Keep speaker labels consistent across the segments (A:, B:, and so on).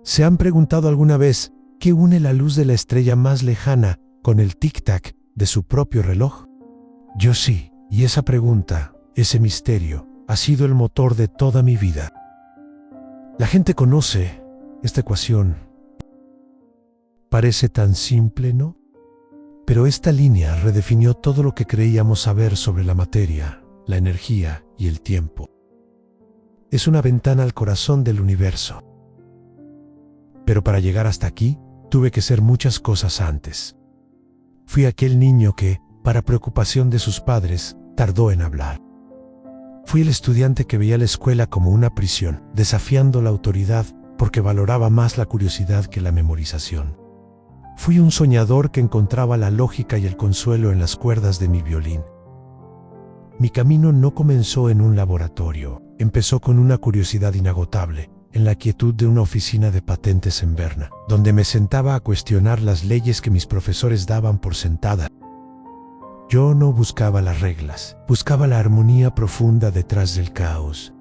A: ¿Se han preguntado alguna vez qué une la luz de la estrella más lejana con el tic-tac de su propio reloj? Yo sí, y esa pregunta, ese misterio, ha sido el motor de toda mi vida. La gente conoce esta ecuación. Parece tan simple, ¿no? Pero esta línea redefinió todo lo que creíamos saber sobre la materia, la energía y el tiempo. Es una ventana al corazón del universo. Pero para llegar hasta aquí, tuve que ser muchas cosas antes. Fui aquel niño que, para preocupación de sus padres, tardó en hablar. Fui el estudiante que veía la escuela como una prisión, desafiando la autoridad porque valoraba más la curiosidad que la memorización. Fui un soñador que encontraba la lógica y el consuelo en las cuerdas de mi violín. Mi camino no comenzó en un laboratorio, empezó con una curiosidad inagotable, en la quietud de una oficina de patentes en Berna, donde me sentaba a cuestionar las leyes que mis profesores daban por sentada. Yo no buscaba las reglas, buscaba la armonía profunda detrás del caos.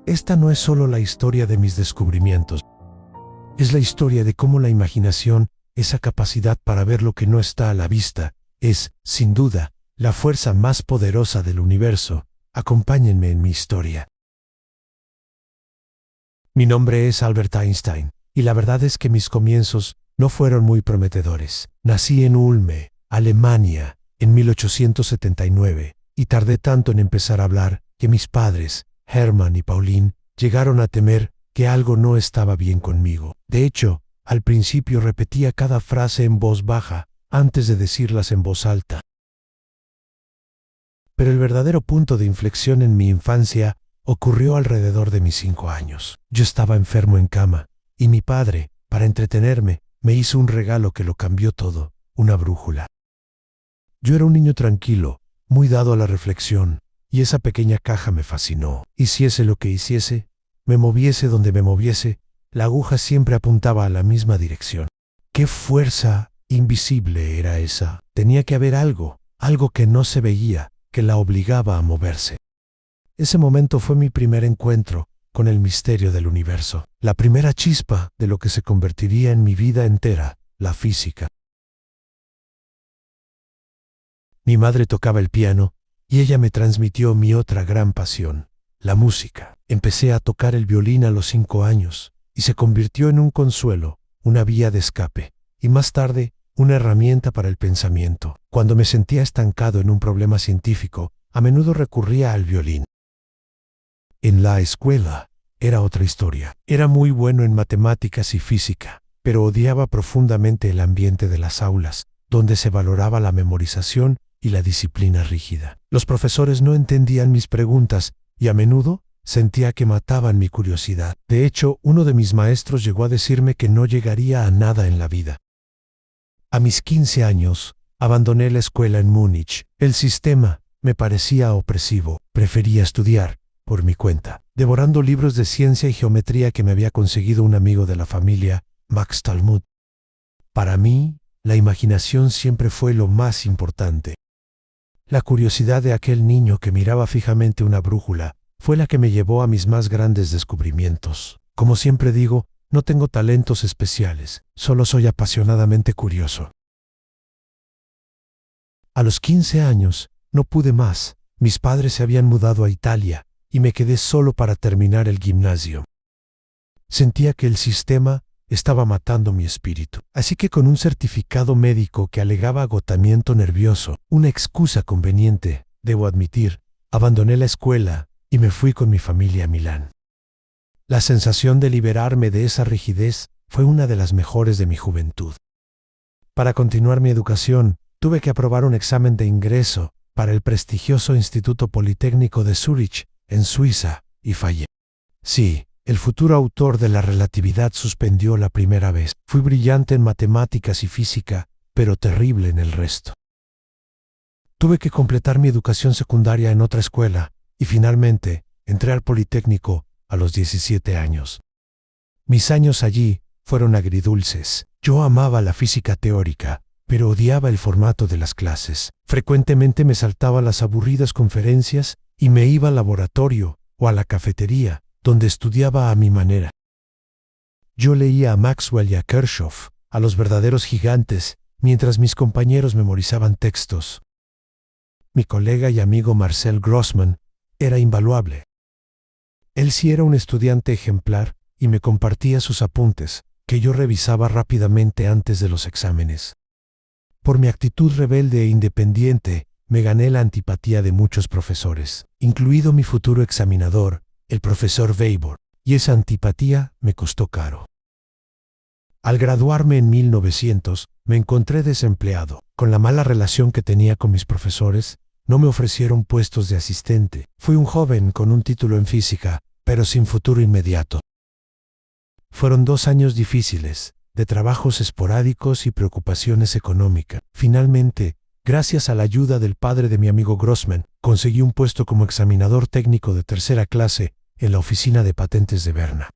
A: Esta no es solo la historia de mis descubrimientos, es la historia de cómo la imaginación, esa capacidad para ver lo que no está a la vista, es, sin duda, la fuerza más poderosa del universo. Acompáñenme en mi historia. Mi nombre es Albert Einstein, y la verdad es que mis comienzos no fueron muy prometedores. Nací en Ulm, Alemania, en 1879, y tardé tanto en empezar a hablar que mis padres, Hermann y Pauline, llegaron a temer que algo no estaba bien conmigo. De hecho, al principio repetía cada frase en voz baja, antes de decirlas en voz alta. Pero el verdadero punto de inflexión en mi infancia ocurrió alrededor de mis 5 años. Yo estaba enfermo en cama, y mi padre, para entretenerme, me hizo un regalo que lo cambió todo, una brújula. Yo era un niño tranquilo, muy dado a la reflexión, y esa pequeña caja me fascinó. Hiciese lo que hiciese, me moviese donde me moviese, la aguja siempre apuntaba a la misma dirección. ¡Qué fuerza invisible era esa! Tenía que haber algo que no se veía, que la obligaba a moverse. Ese momento fue mi primer encuentro con el misterio del universo, la primera chispa de lo que se convertiría en mi vida entera, la física. Mi madre tocaba el piano y ella me transmitió mi otra gran pasión, la música. Empecé a tocar el violín a los 5 años y se convirtió en un consuelo, una vía de escape y más tarde una herramienta para el pensamiento. Cuando me sentía estancado en un problema científico, a menudo recurría al violín. En la escuela era otra historia. Era muy bueno en matemáticas y física, pero odiaba profundamente el ambiente de las aulas, donde se valoraba la memorización y la disciplina rígida. Los profesores no entendían mis preguntas y a menudo sentía que mataban mi curiosidad. De hecho, uno de mis maestros llegó a decirme que no llegaría a nada en la vida. A mis 15 años, abandoné la escuela en Múnich. El sistema me parecía opresivo. Prefería estudiar por mi cuenta, devorando libros de ciencia y geometría que me había conseguido un amigo de la familia, Max Talmud. Para mí, la imaginación siempre fue lo más importante. La curiosidad de aquel niño que miraba fijamente una brújula fue la que me llevó a mis más grandes descubrimientos. Como siempre digo, no tengo talentos especiales, solo soy apasionadamente curioso. A los 15 años, no pude más. Mis padres se habían mudado a Italia y me quedé solo para terminar el gimnasio. Sentía que el sistema estaba matando mi espíritu. Así que con un certificado médico que alegaba agotamiento nervioso, una excusa conveniente, debo admitir, abandoné la escuela y me fui con mi familia a Milán. La sensación de liberarme de esa rigidez fue una de las mejores de mi juventud. Para continuar mi educación, tuve que aprobar un examen de ingreso para el prestigioso Instituto Politécnico de Zúrich, en Suiza, y fallé. Sí, el futuro autor de la relatividad suspendió la primera vez. Fui brillante en matemáticas y física, pero terrible en el resto. Tuve que completar mi educación secundaria en otra escuela, y finalmente entré al Politécnico a los 17 años. Mis años allí fueron agridulces. Yo amaba la física teórica, pero odiaba el formato de las clases. Frecuentemente me saltaba las aburridas conferencias y me iba al laboratorio o a la cafetería, donde estudiaba a mi manera. Yo leía a Maxwell y a Kirchhoff, a los verdaderos gigantes, mientras mis compañeros memorizaban textos. Mi colega y amigo Marcel Grossman era invaluable. Él sí era un estudiante ejemplar y me compartía sus apuntes, que yo revisaba rápidamente antes de los exámenes. Por mi actitud rebelde e independiente, me gané la antipatía de muchos profesores, incluido mi futuro examinador, el profesor Weber, y esa antipatía me costó caro. Al graduarme en 1900, me encontré desempleado. Con la mala relación que tenía con mis profesores, no me ofrecieron puestos de asistente. Fui un joven con un título en física, pero sin futuro inmediato. Fueron 2 años difíciles, de trabajos esporádicos y preocupaciones económicas. Finalmente, gracias a la ayuda del padre de mi amigo Grossman, conseguí un puesto como examinador técnico de 3ª clase en la oficina de patentes de Berna.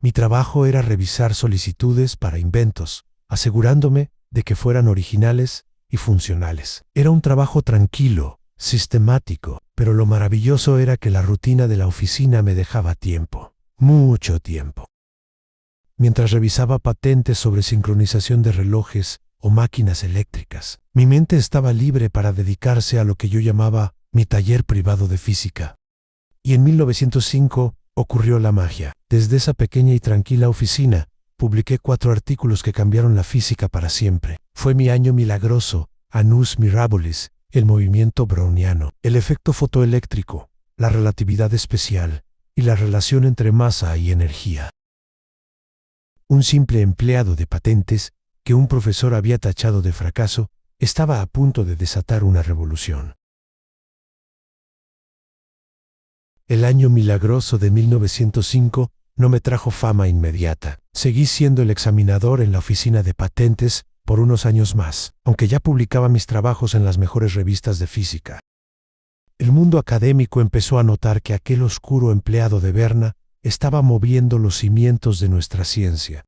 A: Mi trabajo era revisar solicitudes para inventos, asegurándome de que fueran originales y funcionales. Era un trabajo tranquilo, sistemático, pero lo maravilloso era que la rutina de la oficina me dejaba tiempo, mucho tiempo. Mientras revisaba patentes sobre sincronización de relojes o máquinas eléctricas, mi mente estaba libre para dedicarse a lo que yo llamaba mi taller privado de física. Y en 1905 ocurrió la magia. Desde esa pequeña y tranquila oficina, publiqué 4 artículos que cambiaron la física para siempre. Fue mi año milagroso, Annus Mirabilis, el movimiento browniano, el efecto fotoeléctrico, la relatividad especial y la relación entre masa y energía. Un simple empleado de patentes, que un profesor había tachado de fracaso, estaba a punto de desatar una revolución. El año milagroso de 1905 no me trajo fama inmediata. Seguí siendo el examinador en la oficina de patentes por unos años más, aunque ya publicaba mis trabajos en las mejores revistas de física. El mundo académico empezó a notar que aquel oscuro empleado de Berna estaba moviendo los cimientos de nuestra ciencia.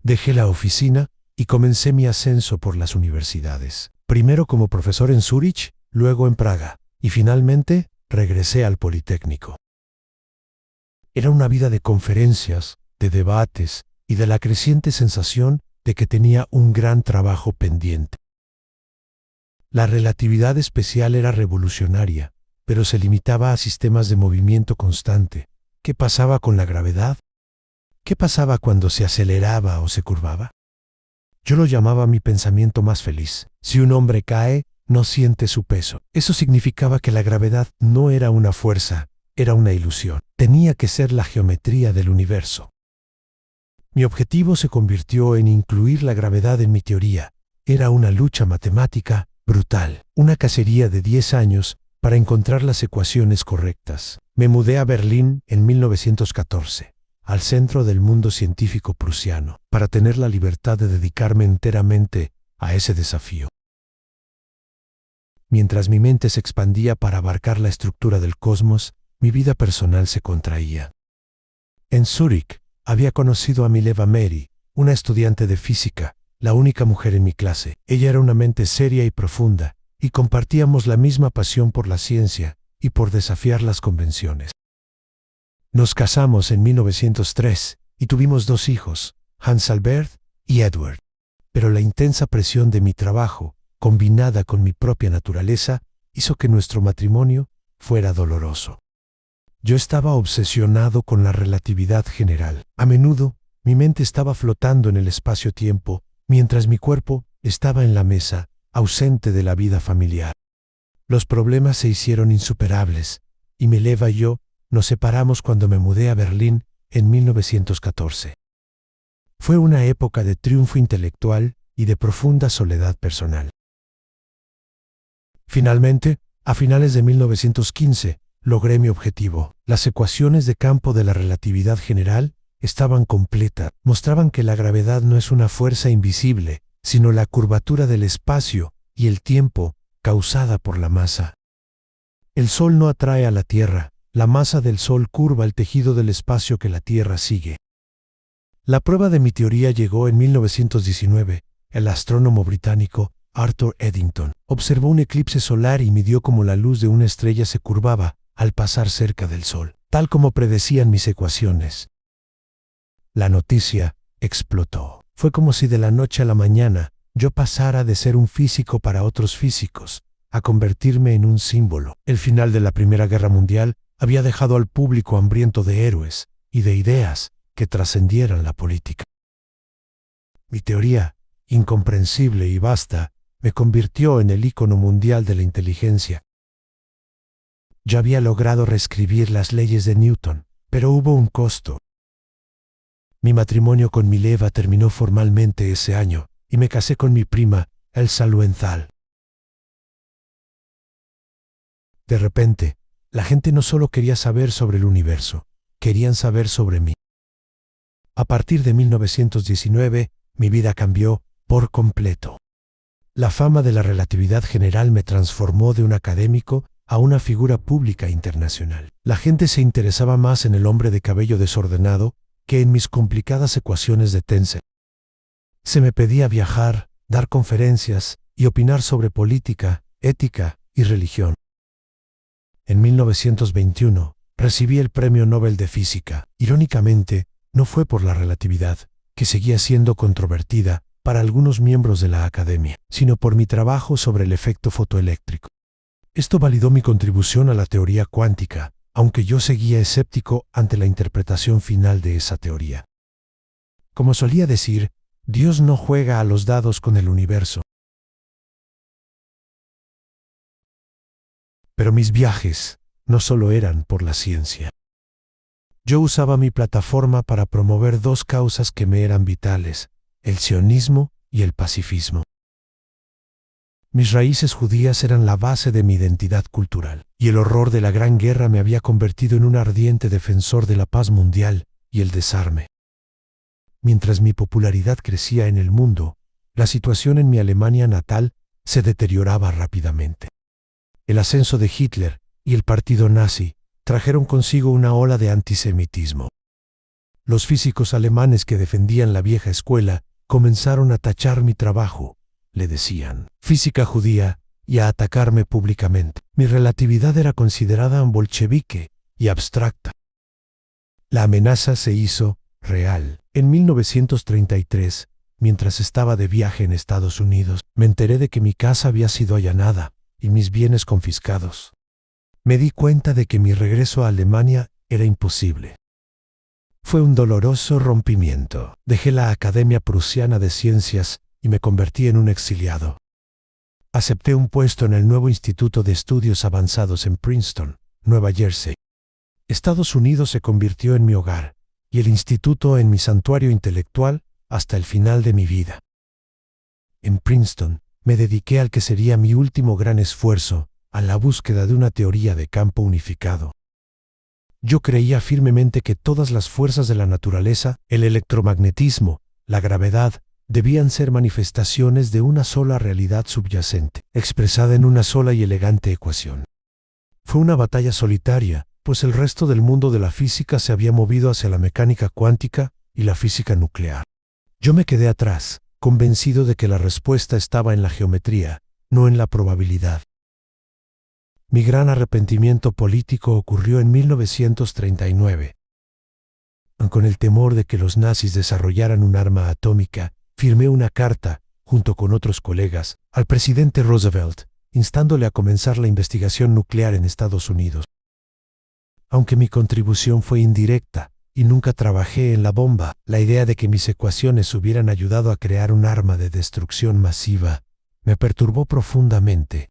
A: Dejé la oficina y comencé mi ascenso por las universidades. Primero como profesor en Zúrich, luego en Praga, y finalmente regresé al Politécnico. Era una vida de conferencias, de debates y de la creciente sensación de que tenía un gran trabajo pendiente. La relatividad especial era revolucionaria, pero se limitaba a sistemas de movimiento constante. ¿Qué pasaba con la gravedad? ¿Qué pasaba cuando se aceleraba o se curvaba? Yo lo llamaba mi pensamiento más feliz. Si un hombre cae, no siente su peso. Eso significaba que la gravedad no era una fuerza, era una ilusión. Tenía que ser la geometría del universo. Mi objetivo se convirtió en incluir la gravedad en mi teoría. Era una lucha matemática brutal, una cacería de 10 años para encontrar las ecuaciones correctas. Me mudé a Berlín en 1914, al centro del mundo científico prusiano, para tener la libertad de dedicarme enteramente a ese desafío. Mientras mi mente se expandía para abarcar la estructura del cosmos, mi vida personal se contraía. En Zúrich había conocido a Mileva Meri, una estudiante de física, la única mujer en mi clase. Ella era una mente seria y profunda, y compartíamos la misma pasión por la ciencia y por desafiar las convenciones. Nos casamos en 1903 y tuvimos 2 hijos, Hans Albert y Edward. Pero la intensa presión de mi trabajo, combinada con mi propia naturaleza, hizo que nuestro matrimonio fuera doloroso. Yo estaba obsesionado con la relatividad general. A menudo, mi mente estaba flotando en el espacio-tiempo, mientras mi cuerpo estaba en la mesa, ausente de la vida familiar. Los problemas se hicieron insuperables, y Mileva y yo nos separamos cuando me mudé a Berlín en 1914. Fue una época de triunfo intelectual y de profunda soledad personal. Finalmente, a finales de 1915, logré mi objetivo. Las ecuaciones de campo de la relatividad general estaban completas. Mostraban que la gravedad no es una fuerza invisible, sino la curvatura del espacio y el tiempo causada por la masa. El Sol no atrae a la Tierra, la masa del Sol curva el tejido del espacio que la Tierra sigue. La prueba de mi teoría llegó en 1919. El astrónomo británico Arthur Eddington observó un eclipse solar y midió cómo la luz de una estrella se curvaba al pasar cerca del Sol, tal como predecían mis ecuaciones. La noticia explotó. Fue como si de la noche a la mañana yo pasara de ser un físico para otros físicos a convertirme en un símbolo. El final de la Primera Guerra Mundial había dejado al público hambriento de héroes y de ideas que trascendieran la política. Mi teoría, incomprensible y vasta, me convirtió en el ícono mundial de la inteligencia. Yo había logrado reescribir las leyes de Newton, pero hubo un costo. Mi matrimonio con Mileva terminó formalmente ese año y me casé con mi prima, Elsa Luenthal. De repente, la gente no solo quería saber sobre el universo, querían saber sobre mí. A partir de 1919, mi vida cambió por completo. La fama de la relatividad general me transformó de un académico a una figura pública internacional. La gente se interesaba más en el hombre de cabello desordenado que en mis complicadas ecuaciones de Tensor. Se me pedía viajar, dar conferencias y opinar sobre política, ética y religión. En 1921, recibí el Premio Nobel de Física. Irónicamente, no fue por la relatividad, que seguía siendo controvertida para algunos miembros de la academia, sino por mi trabajo sobre el efecto fotoeléctrico. Esto validó mi contribución a la teoría cuántica, aunque yo seguía escéptico ante la interpretación final de esa teoría. Como solía decir, Dios no juega a los dados con el universo. Pero mis viajes no solo eran por la ciencia. Yo usaba mi plataforma para promover dos causas que me eran vitales, el sionismo y el pacifismo. Mis raíces judías eran la base de mi identidad cultural, y el horror de la Gran Guerra me había convertido en un ardiente defensor de la paz mundial y el desarme. Mientras mi popularidad crecía en el mundo, la situación en mi Alemania natal se deterioraba rápidamente. El ascenso de Hitler y el partido nazi trajeron consigo una ola de antisemitismo. Los físicos alemanes que defendían la vieja escuela comenzaron a tachar mi trabajo, le decían, física judía, y a atacarme públicamente. Mi relatividad era considerada bolchevique y abstracta. La amenaza se hizo real. En 1933, mientras estaba de viaje en Estados Unidos, me enteré de que mi casa había sido allanada y mis bienes confiscados. Me di cuenta de que mi regreso a Alemania era imposible. Fue un doloroso rompimiento. Dejé la Academia Prusiana de Ciencias y me convertí en un exiliado. Acepté un puesto en el nuevo Instituto de Estudios Avanzados en Princeton, Nueva Jersey. Estados Unidos se convirtió en mi hogar y el instituto en mi santuario intelectual hasta el final de mi vida. En Princeton me dediqué al que sería mi último gran esfuerzo, a la búsqueda de una teoría de campo unificado. Yo creía firmemente que todas las fuerzas de la naturaleza, el electromagnetismo, la gravedad, debían ser manifestaciones de una sola realidad subyacente, expresada en una sola y elegante ecuación. Fue una batalla solitaria, pues el resto del mundo de la física se había movido hacia la mecánica cuántica y la física nuclear. Yo me quedé atrás, convencido de que la respuesta estaba en la geometría, no en la probabilidad. Mi gran arrepentimiento político ocurrió en 1939. Con el temor de que los nazis desarrollaran un arma atómica, firmé una carta, junto con otros colegas, al presidente Roosevelt, instándole a comenzar la investigación nuclear en Estados Unidos. Aunque mi contribución fue indirecta y nunca trabajé en la bomba, la idea de que mis ecuaciones hubieran ayudado a crear un arma de destrucción masiva me perturbó profundamente.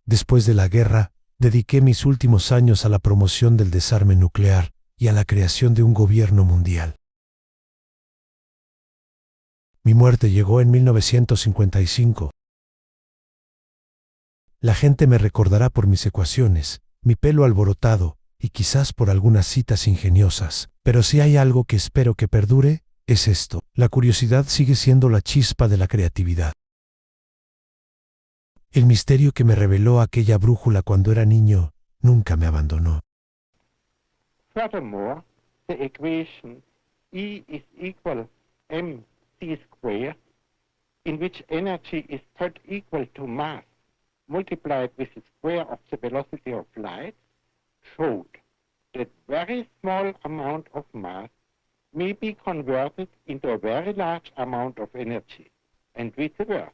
A: Después de la guerra, dediqué mis últimos años a la promoción del desarme nuclear y a la creación de un gobierno mundial. Mi muerte llegó en 1955. La gente me recordará por mis ecuaciones, mi pelo alborotado y quizás por algunas citas ingeniosas, pero si hay algo que espero que perdure, es esto. La curiosidad sigue siendo la chispa de la creatividad. El misterio que me reveló aquella brújula cuando era niño nunca me abandonó.
B: Furthermore, the equation E is equal mc squared, in which energy is third equal to mass multiplied with the square of the velocity of light, showed that very small amount of mass may be converted into a very large amount of energy, and vice versa.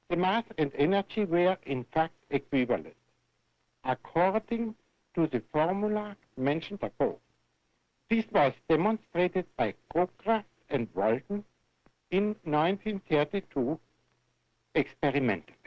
B: The mass and energy were in fact equivalent, according to the formula mentioned above. This was demonstrated by Crocraft and Walton in 1932 experimentally.